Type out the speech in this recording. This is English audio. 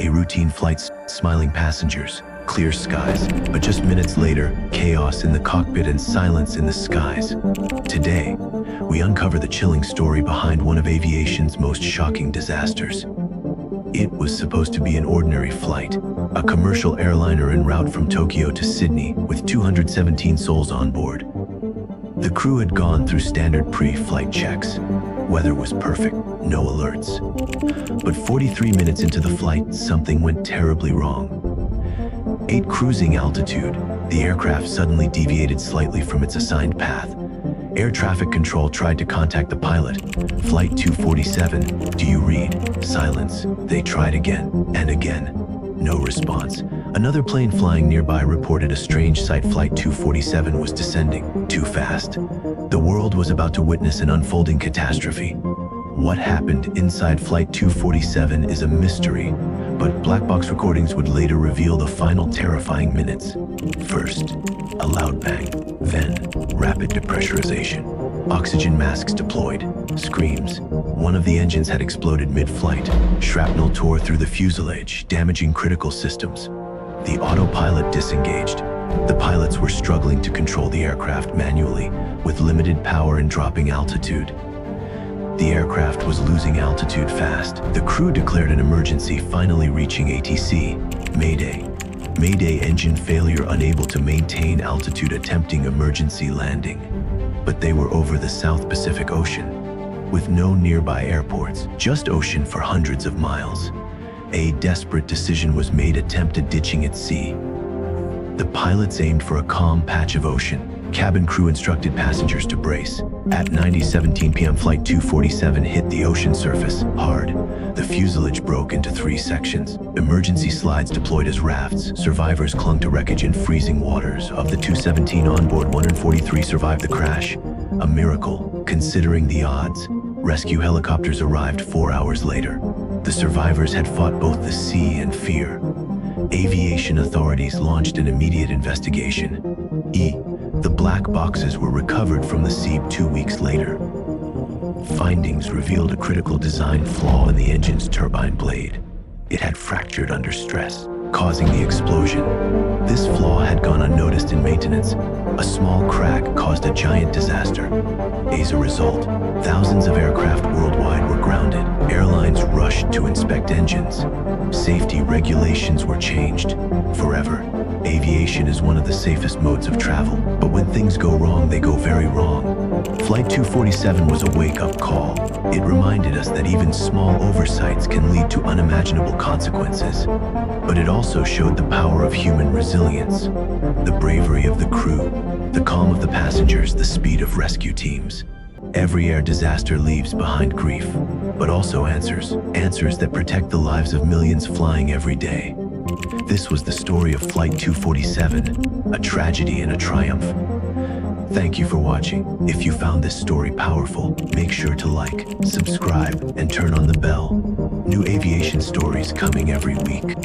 A routine flight, smiling passengers, clear skies, but just minutes later, chaos in the cockpit and silence in the skies. Today, we uncover the chilling story behind one of aviation's most shocking disasters. It was supposed to be an ordinary flight, a commercial airliner en route from Tokyo to Sydney with 217 souls on board. The crew had gone through standard pre-flight checks. Weather was perfect, no alerts. But 43 minutes into the flight, something went terribly wrong. At cruising altitude, the aircraft suddenly deviated slightly from its assigned path. Air traffic control tried to contact the pilot. Flight 247, do you read? Silence. They tried again and again. No response. Another plane flying nearby reported a strange sight. Flight 247 was descending too fast. The world was about to witness an unfolding catastrophe. What happened inside Flight 247 is a mystery, but black box recordings would later reveal the final terrifying minutes. First, a loud bang, then rapid depressurization. Oxygen masks deployed. Screams. One of the engines had exploded mid-flight. Shrapnel tore through the fuselage, damaging critical systems. The autopilot disengaged. The pilots were struggling to control the aircraft manually, with limited power and dropping altitude. The aircraft was losing altitude fast. The crew declared an emergency, finally reaching ATC. Mayday. Mayday, engine failure, unable to maintain altitude, attempting emergency landing. But they were over the South Pacific Ocean, with no nearby airports, just ocean for hundreds of miles. A desperate decision was made, attempted ditching at sea. The pilots aimed for a calm patch of ocean. Cabin crew instructed passengers to brace. At 9:17 p.m., Flight 247 hit the ocean surface hard. The fuselage broke into 3 sections. Emergency slides deployed as rafts. Survivors clung to wreckage in freezing waters. Of the 217 on board, 143 survived the crash. A miracle, considering the odds. Rescue helicopters arrived 4 hours later. The survivors had fought both the sea and fear. Aviation authorities launched an immediate investigation. The black boxes were recovered from the sea 2 weeks later. Findings revealed a critical design flaw in the engine's turbine blade. It had fractured under stress, causing the explosion. This flaw had gone unnoticed in maintenance. A small crack caused a giant disaster. As a result, thousands of aircraft worldwide were grounded. Airlines rushed to inspect engines. Safety regulations were changed forever. Aviation is one of the safest modes of travel, but when things go wrong, they go very wrong. Flight 247 was a wake-up call. It reminded us that even small oversights can lead to unimaginable consequences. But it also showed the power of human resilience, the bravery of the crew, the calm of the passengers, the speed of rescue teams. Every air disaster leaves behind grief, but also answers that protect the lives of millions flying every day. This was the story of Flight 247, a tragedy and a triumph. Thank you for watching. If you found this story powerful, make sure to like, subscribe, and turn on the bell. New aviation stories coming every week.